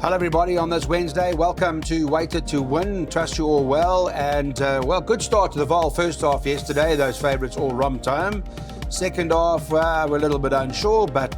Hello everybody on this Wednesday. Welcome to Weighted to Win. Trust you all well. And good start to the Vol. First half yesterday. Those favourites all romped home. Second half, we're a little bit unsure, but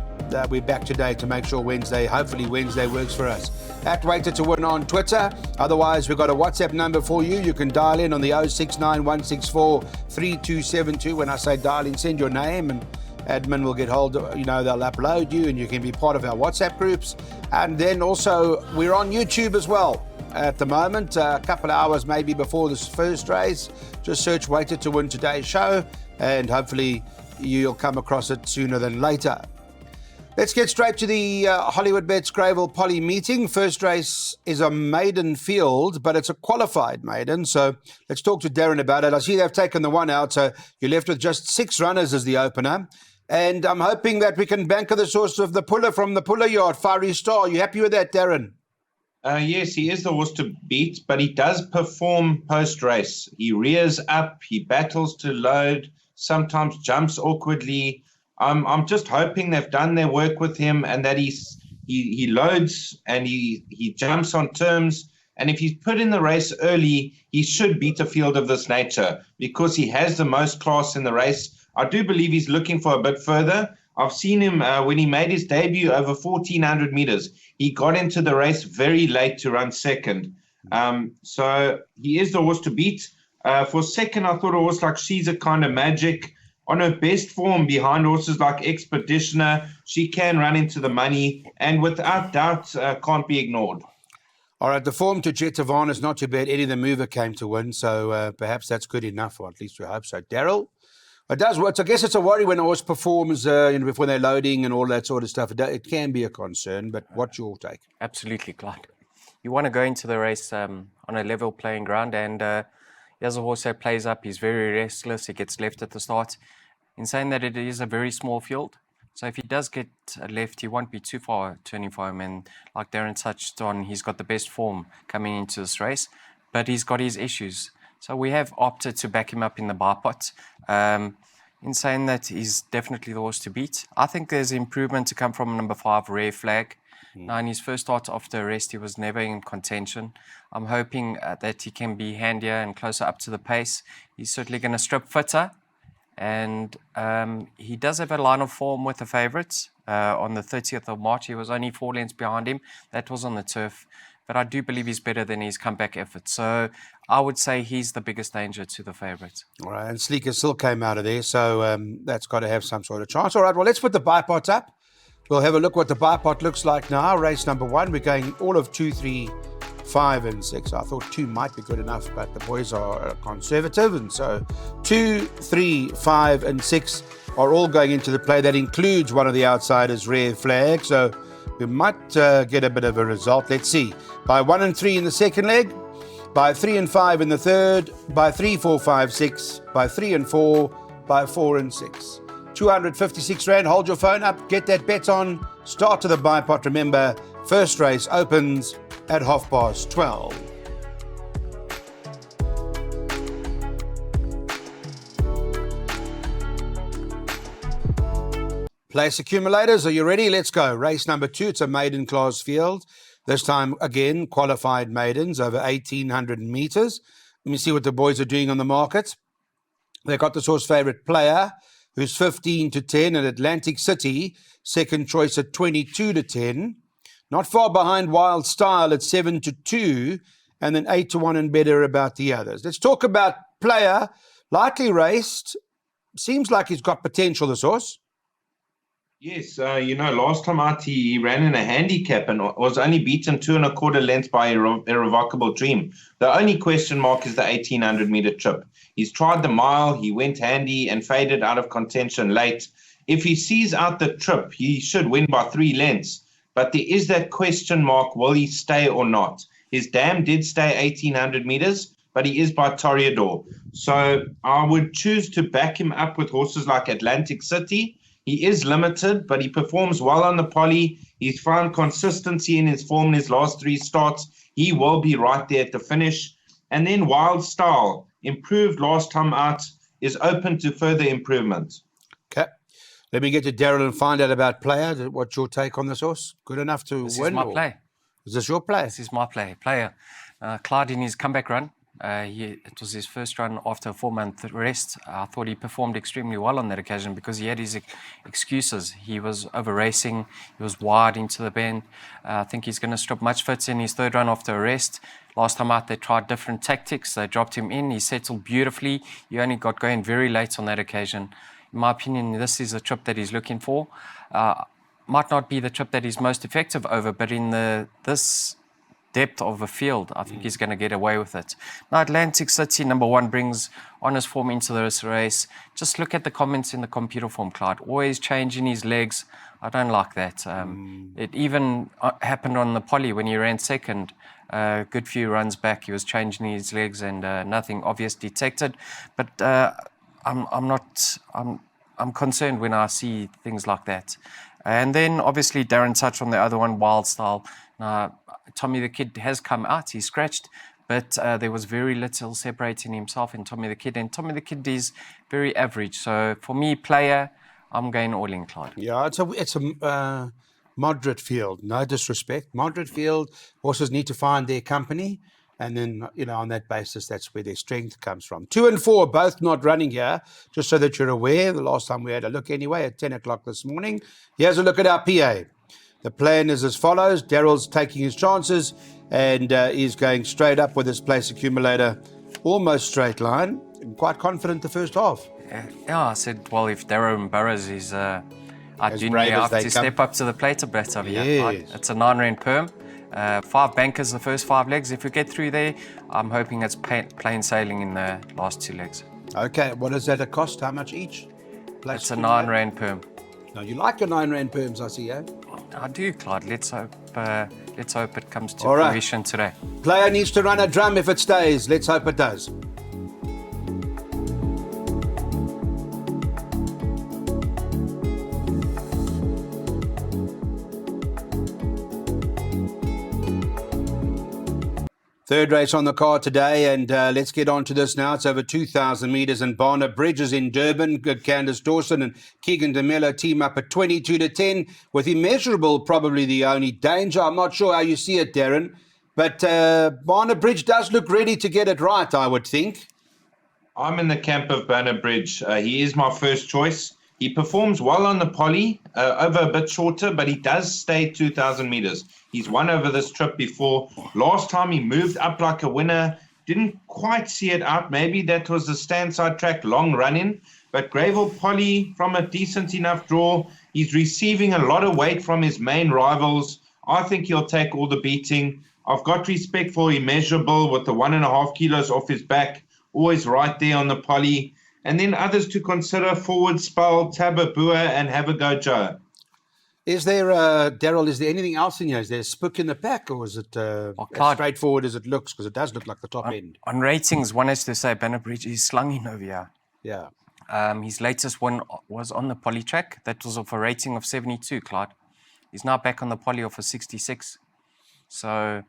we're back today to make sure hopefully Wednesday works for us. At Weighted to Win on Twitter. Otherwise, we've got a WhatsApp number for you. You can dial in on the 0691643272. When I say dial in, send your name and admin will get hold of, they'll upload you and you can be part of our WhatsApp groups. And then also, we're on YouTube as well at the moment, a couple of hours maybe before this first race. Just search Weighted to Win Today's Show and hopefully you'll come across it sooner than later. Let's get straight to the Hollywood Bets Gravel Poly meeting. First race is a maiden field, but it's a qualified maiden. So let's talk to Darren about it. I see they've taken the one out, so you're left with just 6 runners as the opener. And I'm hoping that we can banker the source of the puller from the puller yard, Fiery Star. You happy with that, Darren? Yes, he is the horse to beat, but he does perform post-race. He rears up, he battles to load, sometimes jumps awkwardly. I'm just hoping they've done their work with him and that he loads and he jumps on terms. And if he's put in the race early, he should beat a field of this nature because he has the most class in the race. I do believe he's looking for a bit further. I've seen him when he made his debut over 1,400 meters. He got into the race very late to run second. So he is the horse to beat. For second, I thought a horse like She's a Kind of Magic. On her best form behind horses like Expeditioner, she can run into the money and without doubt can't be ignored. All right, the form to Jetavan is not too bad. Eddie the Mover came to win, so perhaps that's good enough, or at least we hope so. Daryl? It does work. I guess it's a worry when a horse performs before they're loading and all that sort of stuff. It can be a concern, but what's your take? Absolutely, Clyde. You want to go into the race on a level playing ground, and as a horse that plays up, he's very restless. He gets left at the start. In saying that, it is a very small field. So if he does get left, he won't be too far turning for him. And like Darren touched on, he's got the best form coming into this race, but he's got his issues. So we have opted to back him up in the bar pot. In saying that, he's definitely the horse to beat. I think there's improvement to come from number 5, Rare Flag. Now, in his first start after arrest, he was never in contention. I'm hoping that he can be handier and closer up to the pace. He's certainly going to strip fitter. And he does have a line of form with the favourites. On the 30th of March, he was only 4 lengths behind him. That was on the turf. But I do believe he's better than his comeback effort. So I would say he's the biggest danger to the favourites. All right, and Sleeker still came out of there, so that's got to have some sort of chance. All right, well, let's put the buy pot up. We'll have a look what the buy pot looks like now. Race number 1, we're going all of 2, 3, 5 and 6. I thought 2 might be good enough, but the boys are conservative. And so 2, 3, 5 and 6 are all going into the play. That includes one of the outsiders, Rare Flag. So we might get a bit of a result. Let's see. By 1 and 3 in the second leg, by 3 and 5 in the third, by 3, 4, 5, 6, by 3 and 4, by 4 and 6. 256 Rand. Hold your phone up. Get that bet on. Start to the buy pot. Remember, first race opens at 12:30. Place accumulators, are you ready? Let's go. Race number 2, it's a maiden class field. This time, again, qualified maidens over 1,800 meters. Let me see what the boys are doing on the market. They got this horse favourite Player, who's 15 to 10, and Atlantic City, second choice at 22 to 10. Not far behind Wild Style at 7 to 2, and then 8 to 1 and better about the others. Let's talk about Player. Lightly raced. Seems like he's got potential, this horse. Yes, last time out he ran in a handicap and was only beaten 2 1/4 lengths by Irrevocable Dream. The only question mark is the 1,800 meter trip. He's tried the mile, he went handy and faded out of contention late. If he sees out the trip, he should win by 3 lengths. But there is that question mark, will he stay or not? His dam did stay 1,800 meters, but he is by Toreador. So I would choose to back him up with horses like Atlantic City. He is limited, but he performs well on the poly. He's found consistency in his form in his last 3 starts. He will be right there at the finish. And then Wild Style, improved last time out, is open to further improvement. Okay. Let me get to Daryl and find out about Player. What's your take on this horse? Good enough to This win? is my play. Is this your play? This is my player. Clyde, in his comeback run, it was his first run after a 4-month rest. I thought he performed extremely well on that occasion because he had his excuses. He was over racing, he was wide into the bend. I think he's going to strip much fitter in his third run after a rest. Last time out, they tried different tactics. They dropped him in. He settled beautifully. He only got going very late on that occasion. In my opinion, this is the trip that he's looking for. Might not be the trip that he's most effective over, but in this depth of a field, I think he's going to get away with it. Now, Atlantic City, number 1, brings honest form into this race. Just look at the comments in the computer form, Clyde. Always changing his legs. I don't like that. It even happened on the poly when he ran second. A good few runs back, he was changing his legs and nothing obvious detected. But I'm concerned when I see things like that. And then obviously Darren touched on the other one, Wild Style. Now, Tommy the Kid has come out, he's scratched, but there was very little separating himself and Tommy the Kid. And Tommy the Kid is very average. So for me, player, I'm going all in, Clyde. Yeah, it's a moderate field. No disrespect. Moderate field. Horses need to find their company. And then, on that basis, that's where their strength comes from. 2 and 4, both not running here, just so that you're aware. The last time we had a look anyway at 10 o'clock this morning. Here's a look at our PA. The plan is as follows. Darryl's taking his chances and he's going straight up with his place accumulator, almost straight line. I'm quite confident the first half. Yeah, I said, well, if Darren Burrows is brave as have they to come. step up to the plate a bit over here. Yes. Right? It's a 9 rand perm. 5 bankers the first 5 legs. If we get through there, I'm hoping it's plain sailing in the last 2 legs. Okay, what is that a cost? How much each? Place It's a 9 rand perm. Now, you like your 9 rand perms, I see, eh? I do, Clyde. Let's hope it comes to All right. fruition today. Player needs to run a drum if it stays. Let's hope it does. Third race on the card today, and let's get on to this now. It's over 2,000 metres, and Barnard Bridges in Durban. Good Candice Dawson and Keegan DeMello team up at 22-10, with Immeasurable probably the only danger. I'm not sure how you see it, Darren, but Barnard Bridge does look ready to get it right, I would think. I'm in the camp of Barnard Bridge. He is my first choice. He performs well on the poly, over a bit shorter, but he does stay 2,000 metres. He's won over this trip before. Last time he moved up like a winner, didn't quite see it out. Maybe that was the stand-side track, long run-in. But Gravel Poly, from a decent enough draw, he's receiving a lot of weight from his main rivals. I think he'll take all the beating. I've got respect for Immeasurable with the 1.5 kilos off his back, always right there on the poly. And then others to consider: Forward Spell, Tababua, and Have a Go Joe. Is there, Daryl, is there anything else in here? Is there a spook in the pack, or is it as straightforward as it looks? Because it does look like the top end. On ratings, one has to say Barnard Bridge is slung in over here. Yeah. His latest one was on the poly track. That was of a rating of 72, Clyde. He's now back on the poly of a 66. So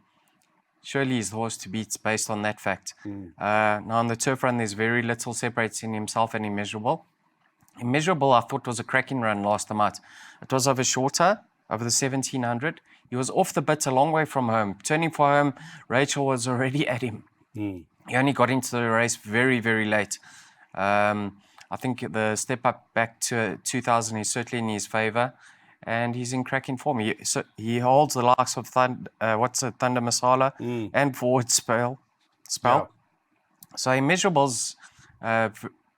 surely he's the horse to beat based on that fact. Now on the turf run, there's very little separating himself and Immeasurable. Immeasurable, I thought, was a cracking run last time out. It was over shorter, over the 1700. He was off the bit a long way from home. Turning for home, Rachel was already at him. He only got into the race very, very late. I think the step up back to 2000 is certainly in his favour, and he's in cracking form. He holds the likes of Thunder Masala and Forward Spell. Yeah. So Immeasurable's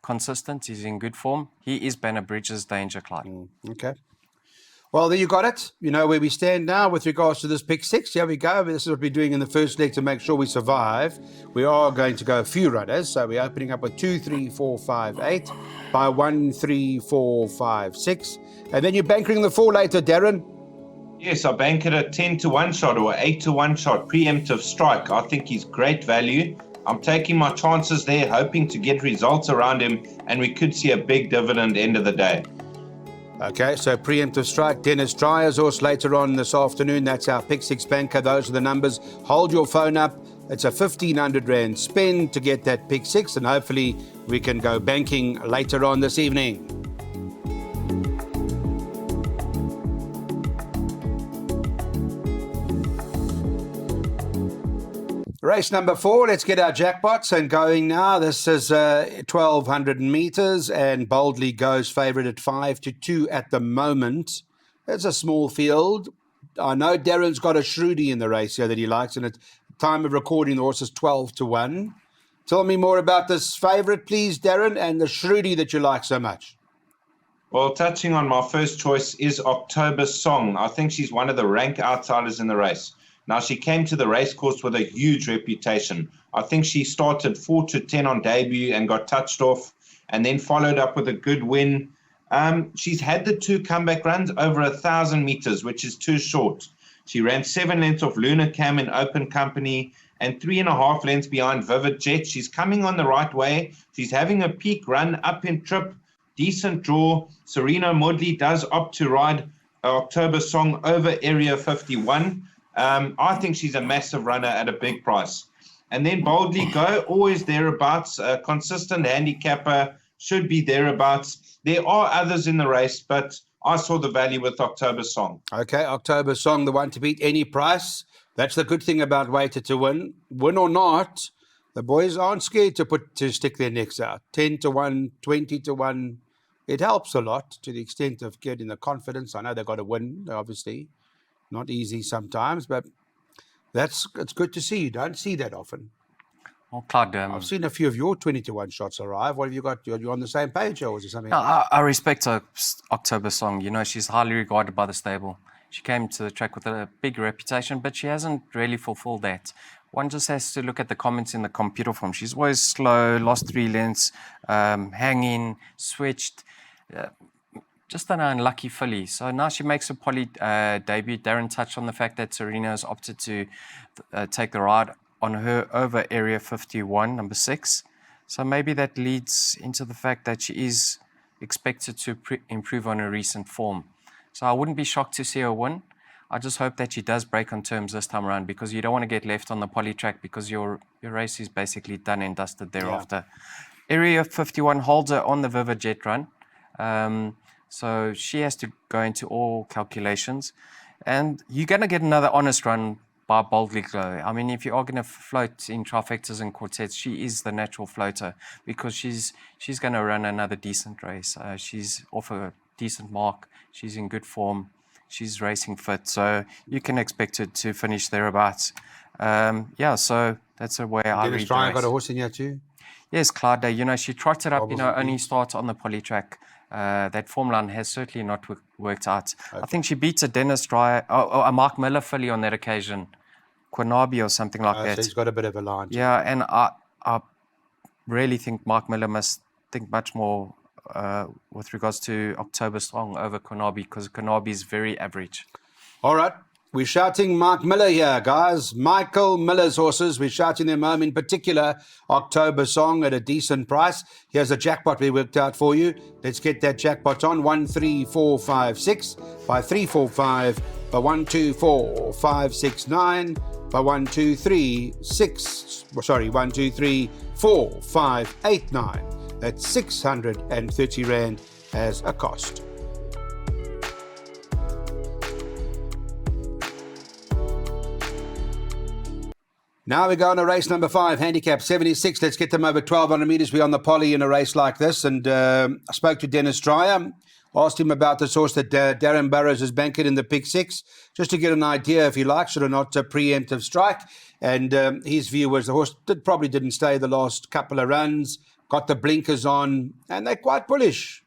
consistent. He's in good form. He is Barnard Bridges' danger, Clyde. Okay. Well, there you got it. You know where we stand now with regards to this pick 6. Here we go. This is what we're doing in the first leg to make sure we survive. We are going to go a few runners. So we're opening up with 2, 3, 4, 5, 8 by 1, 3, 4, 5, 6. And then you're bankering the 4 later, Darren. Yes, I bank it at 10 to 1 shot or 8 to 1 shot, preemptive strike. I think he's great value. I'm taking my chances there, hoping to get results around him, and we could see a big dividend end of the day. Okay, so preemptive strike, Dennis Dreyer's horse later on this afternoon. That's our pick 6 banker. Those are the numbers. Hold your phone up. It's a 1,500 Rand spend to get that pick 6, and hopefully we can go banking later on this evening. Race number 4, let's get our jackpots and going now. This is 1,200 metres and Boldly Goes favourite at 5-2 at the moment. It's a small field. I know Darren's got a Shrewdy in the race here that he likes, and at the time of recording, the horse is 12-1. Tell me more about this favourite, please, Darren, and the Shrewdy that you like so much. Well, touching on my first choice is October Song. I think she's one of the rank outsiders in the race. Now, she came to the racecourse with a huge reputation. I think she started 4-10 on debut and got touched off and then followed up with a good win. She's had the 2 comeback runs over 1,000 meters, which is too short. She ran 7 lengths off Luna Cam in open company and 3.5 lengths behind Vivid Jet. She's coming on the right way. She's having a peak run up in trip, decent draw. Serena Modley does opt to ride October Song over Area 51. I think she's a massive runner at a big price. And then Boldly Go, always thereabouts, a consistent handicapper, should be thereabouts. There are others in the race, but I saw the value with October Song. Okay, October Song, the one to beat any price. That's the good thing about Weighted to Win. Win or not, the boys aren't scared to stick their necks out. 10-1, 20-1. It helps a lot to the extent of getting the confidence. I know they've got to win, obviously. Not easy sometimes, but it's good to see. You don't see that often. Well, Claude, I've seen a few of your 20-1 shots arrive. What have you got? Are you on the same page, or is it something? no, I respect October Song. You know, she's highly regarded by the stable. She came to the track with a big reputation, but she hasn't really fulfilled that. One just has to look at the comments in the computer form. She's always slow, lost 3 lengths, hanging, switched. Just an unlucky filly. So now she makes a poly debut. Darren touched on the fact that Serena has opted to take the ride on her over Area 51, number 6. So maybe that leads into the fact that she is expected to improve on her recent form. So I wouldn't be shocked to see her win. I just hope that she does break on terms this time around, because you don't want to get left on the poly track because your race is basically done and dusted thereafter. Yeah. Area 51 holds her on the Vivid Jet run. So she has to go into all calculations. And you're going to get another honest run by Boldly Go. I mean, if you are going to float in trifectas and quartets, she is the natural floater, because she's going to run another decent race. She's off a decent mark. She's in good form. She's racing fit. So you can expect her to finish thereabouts. So that's the way I read the race. Got a horse in here too? Yes, Claude. You know, she trotted up, only start on the poly track. That form line has certainly not worked out. Okay. I think she beats a Dennis Dry, a Mark Miller filly on that occasion, Quinabi or something like that. So he's got a bit of a line. Yeah, and I really think Mark Miller must think much more with regards to October Song over Quinabi, because Quinabi is very average. All right. We're shouting Mark Miller here, guys. Michael Miller's horses. We're shouting them home, in particular October Song at a decent price. Here's a jackpot we worked out for you. Let's get that jackpot on. 1, 3, 4, 5, 6 by 3, 4, 5 by 1, 2, 4, 5, 6, 9 by 1, 2, 3, 6. Sorry, 1, 2, 3, 4, 5, 8, 9. That's 630 Rand as a cost. Now we go on to race number 5, handicap 76. Let's get them over 1,200 metres. We're on the poly in a race like this. And I spoke to Dennis Dreyer, asked him about this horse that Darren Burrows has banked in the pick 6, just to get an idea if he likes it or not, a preemptive strike. And his view was the horse probably didn't stay the last couple of runs, got the blinkers on, and they're quite bullish.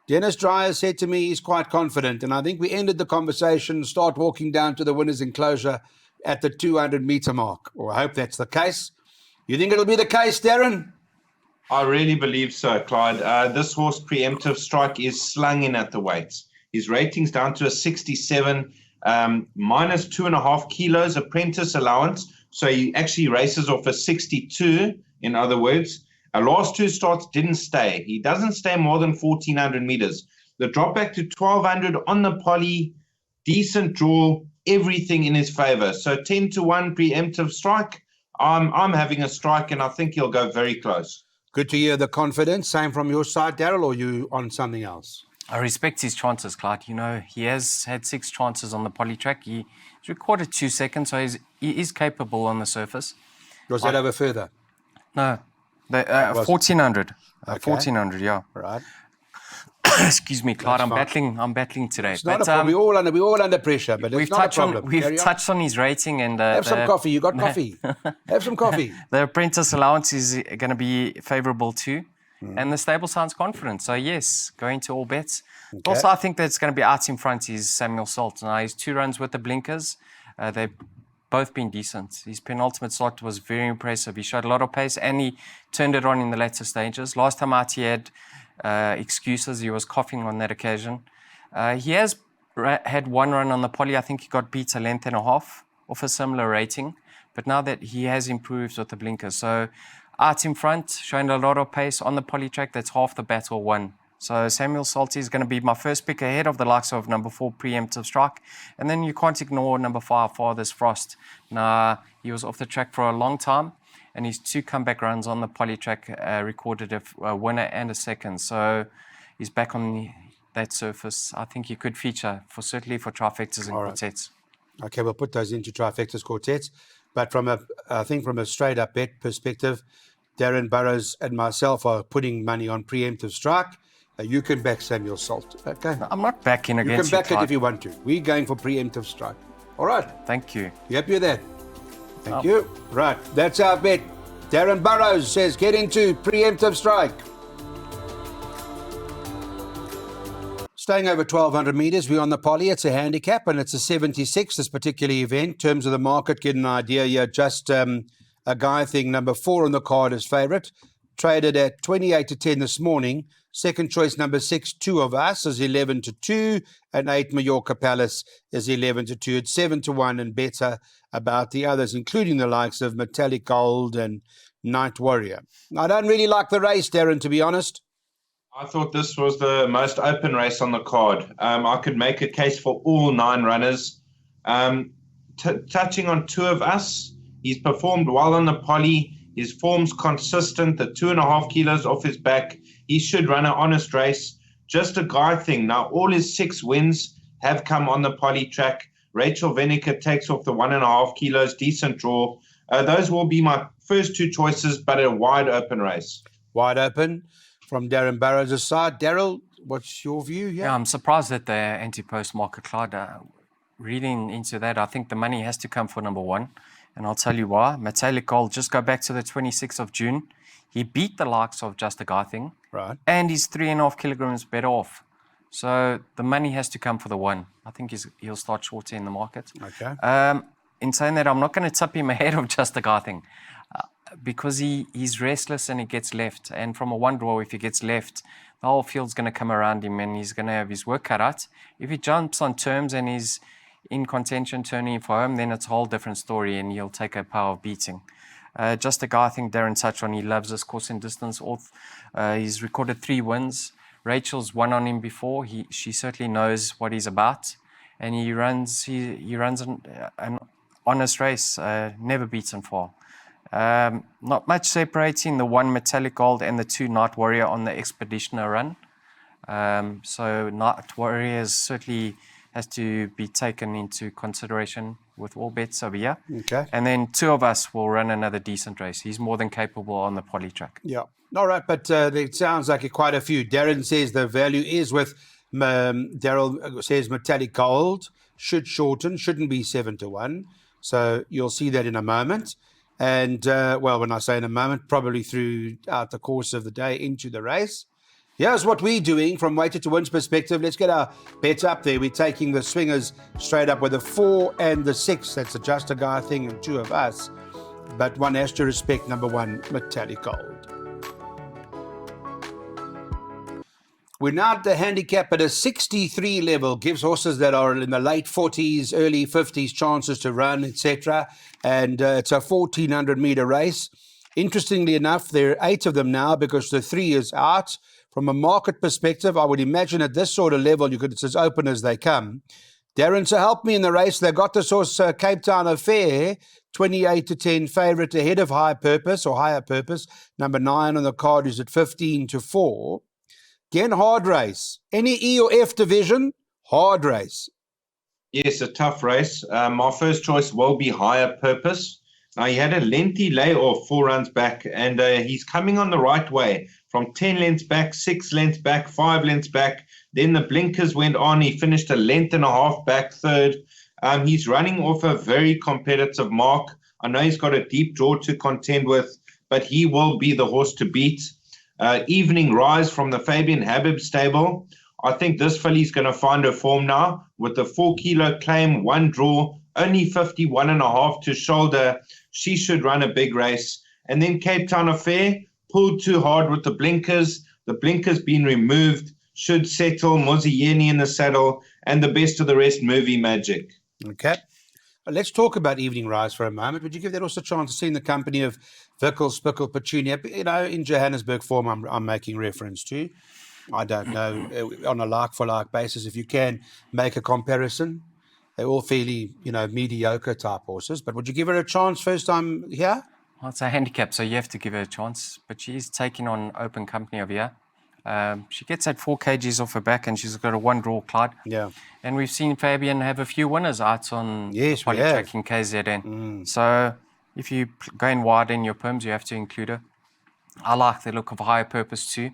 Dennis Dreyer said to me he's quite confident. And I think we ended the conversation, start walking down to the winner's enclosure at the 200-metre mark. Or I hope that's the case. You think it'll be the case, Darren? I really believe so, Clyde. This horse, Preemptive Strike, is slung in at the weights. His rating's down to a 67, minus 2.5 kilos apprentice allowance. So he actually races off a 62, in other words. Last 2 starts didn't stay. He doesn't stay more than 1,400 meters. The drop back to 1,200 on the poly, decent draw, everything in his favor. So 10-1 Preemptive Strike. I'm having a strike, and I think he'll go very close. Good to hear the confidence. Same from your side, Daryl, or you on something else? I respect his chances, Clyde. You know, he has had 6 chances on the poly track. He's recorded 2 seconds, so he is capable on the surface. Was that over further? No, 1400. 1400, yeah. Right. Excuse me, Clyde. That's I'm battling today. It's not a problem. We're all under pressure, but we've it's not a problem. We've touched on his rating and have some coffee. You got coffee? Have some coffee. The apprentice allowance is going to be favourable too, and the stable sounds confident. So yes, going to all bets. Okay. Also, I think that's going to be out in front is Samuel Salt. Now his 2 runs with the blinkers, they've both been decent. His penultimate start was very impressive. He showed a lot of pace and he turned it on in the later stages. Last time out, he had excuses. He was coughing on that occasion. He has had 1 run on the poly. I think he got beat a length and a half off a similar rating. But now that he has improved with the blinkers. So out in front, showing a lot of pace on the poly track, that's half the battle won. So Samuel Salty is going to be my first pick ahead of the likes of number 4, Preemptive Strike. And then you can't ignore number 5, Father's Frost. Now, he was off the track for a long time, and his 2 comeback runs on the poly track recorded a winner and a second. So he's back on that surface. I think he could feature, certainly for trifectas and quartets. Okay, we'll put those into trifectas, quartets. But I think from a straight-up bet perspective, Darren Burrows and myself are putting money on Preemptive Strike. You can back Samuel Salt. Okay. No, I'm not backing against you. You can back it if you want to. We're going for Preemptive Strike. All right. Thank you. You happy with that? Thank you. Right. That's our bet. Darren Burrows says get into Preemptive Strike. Staying over 1,200 metres, we're on the poly. It's a handicap and it's a 76, this particular event. In terms of the market, get an idea here. Just a guy thing, number 4 on the card is favourite. Traded at 28 to 10 this morning. Second choice, number 6, 2 of Us is 11 to 2, and 8 Mallorca Palace is 11 to 2. It's 7 to 1 and better about the others, including the likes of Metallic Gold and Night Warrior. I don't really like the race, Darren, to be honest. I thought this was the most open race on the card. I could make a case for all 9 runners. Touching on 2 of Us, he's performed well on the poly. His form's consistent, the 2.5 kilos off his back. He should run an honest race. Just a guy thing. Now, all his 6 wins have come on the poly track. Rachel Venica takes off the 1.5 kilos, decent draw. Those will be my first 2 choices, but a wide open race. Wide open from Darren Burrows' side. Daryl, what's your view? Yeah, I'm surprised at the anti-post market, Clyde. Reading into that, I think the money has to come for number 1. And I'll tell you why. Metallic Gold, just go back to the 26th of June. He beat the likes of Just a Guy Thing. Right. And he's 3.5 kilograms better off. So the money has to come for the 1. I think he'll start shorter in the market. Okay. In saying that, I'm not going to tip him ahead of Just a Guy Thing because he's restless and he gets left. And from a 1 draw, if he gets left, the whole field's going to come around him and he's going to have his work cut out. If he jumps on terms and he's in contention turning for home, then it's a whole different story and he'll take a power beating. Just a guy I think Darren touched on, he loves this course and distance. He's recorded 3 wins. Rachel's won on him before. She certainly knows what he's about. And he runs an honest race, never beaten far. Not much separating the 1 Metallic Gold and the 2 Night Warrior on the Expeditioner run. So Night Warrior certainly has to be taken into consideration with all bets over here. Okay. And then 2 of Us will run another decent race. He's more than capable on the poly track. Yeah. All right, but it sounds like quite a few. Darren says the value is with, Daryl says Metallic Gold, should shorten, shouldn't be 7 to 1. So you'll see that in a moment. And, when I say in a moment, probably throughout the course of the day into the race. Here's what we're doing from weighted to wins perspective. Let's get our bets up there. We're taking the swingers straight up with the 4 and the 6. That's a Just a Guy Thing and 2 of Us. But one has to respect number 1, Metallic Gold. We're now at the handicap at a 63 level. Gives horses that are in the late 40s, early 50s chances to run, etc. And it's a 1,400 metre race. Interestingly enough, there are 8 of them now because the 3 is out. From a market perspective, I would imagine at this sort of level, it's as open as they come. Darren, to help me in the race, they got this horse Cape Town Affair, 28 to 10 favourite ahead of Higher Purpose. Number 9 on the card is at 15 to 4. Again, hard race. Any E or F division, hard race. Yes, a tough race. My first choice will be Higher Purpose. He had a lengthy layoff 4 runs back, and he's coming on the right way from 10 lengths back, 6 lengths back, 5 lengths back. Then the blinkers went on. He finished a length and a half back third. He's running off a very competitive mark. I know he's got a deep draw to contend with, but he will be the horse to beat. Evening Rise from the Fabian Habib stable. I think this filly's going to find her form now with the 4 kilo claim, 1 draw, only 51.5 to shoulder. She should run a big race. And then Cape Town Affair, pulled too hard with the blinkers. The blinkers been removed, should settle. Mozieni in the saddle, and the best of the rest, Movie Magic. Okay. Let's talk about Evening Rise for a moment. Would you give that also a chance to see in the company of Vickle, Spickle, Petunia? You know, in Johannesburg form, I'm making reference to. I don't know, on a like-for-like basis, if you can make a comparison. They're all fairly, mediocre type horses. But would you give her a chance first time here? Well, it's a handicap, so you have to give her a chance. But she's taking on open company over here. She gets at 4 kgs off her back, and she's got a 1 draw, Clyde. Yeah. And we've seen Fabian have a few winners out on Polytrack in KZN. So if you go in wide in your perms, you have to include her. I like the look of Higher Purpose too.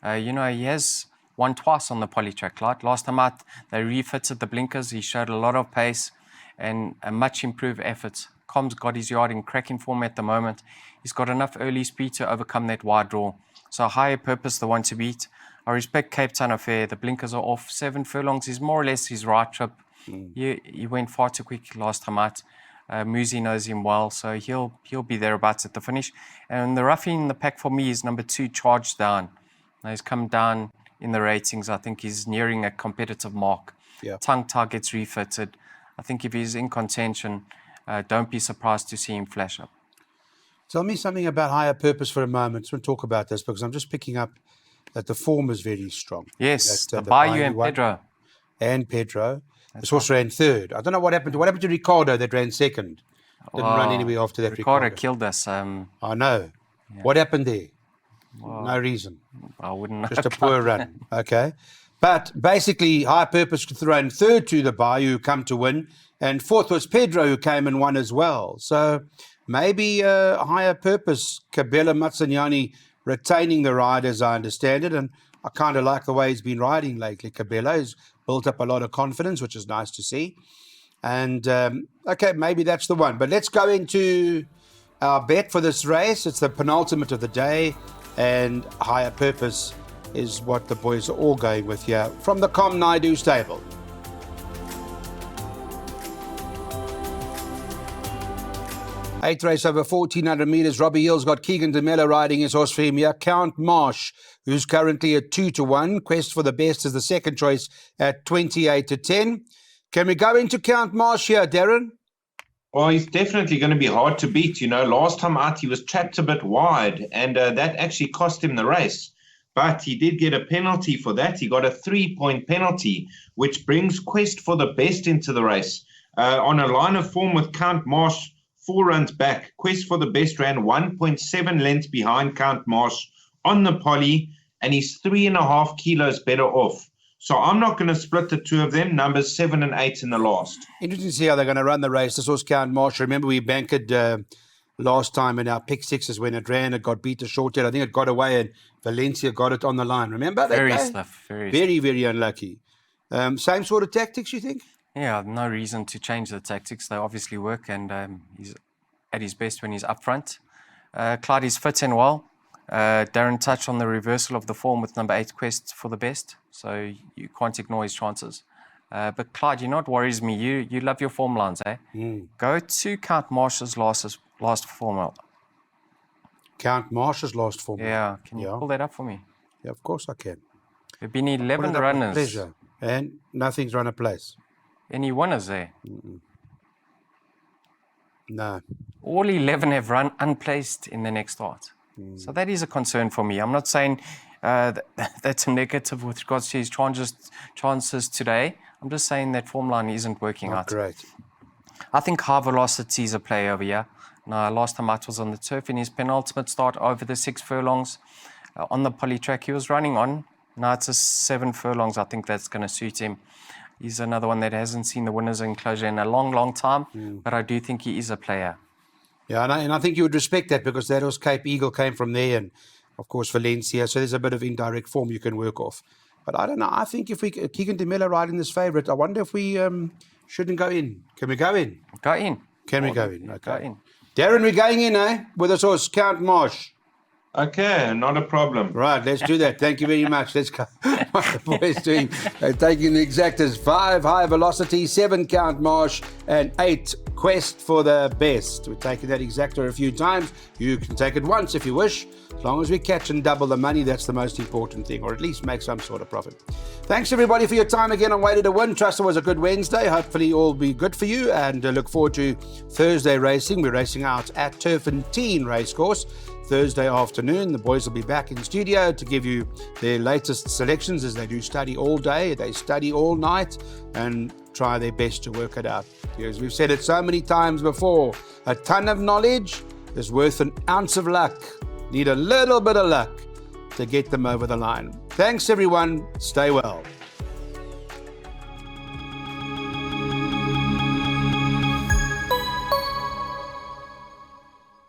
He has won twice on the Polytrack, Clyde. Last time out, they refitted the blinkers. He showed a lot of pace and a much improved effort. Com's got his yard in cracking form at the moment. He's got enough early speed to overcome that wide draw. So Higher Purpose, the one to beat. I respect Cape Town Affair. The blinkers are off. 7 furlongs is more or less his right trip. He went far too quick last time out. Muzi knows him well, so he'll be thereabouts at the finish. And the roughie in the pack for me is number 2, Charge Down. Now he's come down in the ratings. I think he's nearing a competitive mark. Yeah. Tongue Tie gets refitted. I think if he's in contention, don't be surprised to see him flash up. Tell me something about Higher Purpose for a moment. I just want to talk about this because I'm just picking up that the form is very strong. Yes, the Bayou and Pedro. And Pedro. This horse ran third. I don't know what happened to Ricardo that ran second. Didn't run anywhere after that. Ricardo killed us. I know. Yeah. What happened there? No reason. I wouldn't know. Just a poor run. Okay. But basically, Higher Purpose ran third to the Bayou, who come to win. And fourth was Pedro, who came and won as well. So maybe Higher Purpose, Kabela Matsanyani retaining the ride, as I understand it. And I kind of like the way he's been riding lately. Kabela has built up a lot of confidence, which is nice to see. And, okay, maybe that's the one. But let's go into our bet for this race. It's the penultimate of the day. And Higher Purpose is what the boys are all going with here from the Com Naidu stable. Eighth race over 1,400 metres. Robbie Hill's got Keegan DeMello riding his horse for him here. Count Marsh, who's currently at 2-1. Quest for the Best is the second choice at 28-10. Can we go into Count Marsh here, Darren? Well, he's definitely going to be hard to beat. Last time out, he was trapped a bit wide, and that actually cost him the race. But he did get a penalty for that. He got a 3-point penalty, which brings Quest for the Best into the race. On a line of form with Count Marsh, 4 runs back. Quest for the Best ran 1.7 lengths behind Count Marsh on the poly, and he's 3.5 kilos better off. So I'm not going to split the two of them, numbers 7 and 8 in the last. Interesting to see how they're going to run the race. This was Count Marsh. Remember, we banked last time in our pick sixes when it ran. It got beat to short head. I think it got away and Valencia got it on the line. Remember that? Very, very unlucky. Same sort of tactics, you think? Yeah, no reason to change the tactics. They obviously work, and he's at his best when he's up front. Clyde is fit and well. Darren touched on the reversal of the form with number 8 Quest for the Best, so you can't ignore his chances. But Clyde, you know what worries me? You love your form lines, eh? Go to Count Marsh's last form. Count Marsh's last form. Yeah, can you pull that up for me? Yeah, of course I can. There have been 11 runners. Pleasure. And nothing's run a place. Any winners there? No. All 11 have run unplaced in the next start. So that is a concern for me. I'm not saying that's a negative with regards to his chances today. I'm just saying that form line isn't working out. Great. I think High Velocity is a play over here. Now, last time out was on the turf in his penultimate start over the 6 furlongs. On the Polytrack he was running on. Now it's a 7 furlongs. I think that's going to suit him. He's another one that hasn't seen the winner's enclosure in a long, long time, but I do think he is a player. Yeah, and I think you would respect that because that was Cape Eagle came from there, and of course Valencia. So there's a bit of indirect form you can work off. But I don't know. I think if we Keegan de Miller riding this favourite, I wonder if we shouldn't go in. Can we go in? Go in. Can we go in? Okay. Go in. Darren, we're going in, eh? With us horse, Count Marsh. Okay, not a problem. Right, let's do that. Thank you very much. Let's go. What the boys doing? Taking the exactors: 5 High Velocity, 7 Count Marsh, and 8 Quest for the Best. We're taking that exactor a few times. You can take it once if you wish. As long as we catch and double the money, that's the most important thing, or at least make some sort of profit. Thanks everybody for your time again on Way to Win. Trust it was a good Wednesday. Hopefully all be good for you, and look forward to Thursday racing. We're racing out at Turfentine Racecourse Thursday afternoon. The boys will be back in studio to give you their latest selections, as they do study all day, they study all night, and try their best to work it out. As we've said it so many times before, a ton of knowledge is worth an ounce of luck. Need a little bit of luck to get them over the line. Thanks everyone. Stay well.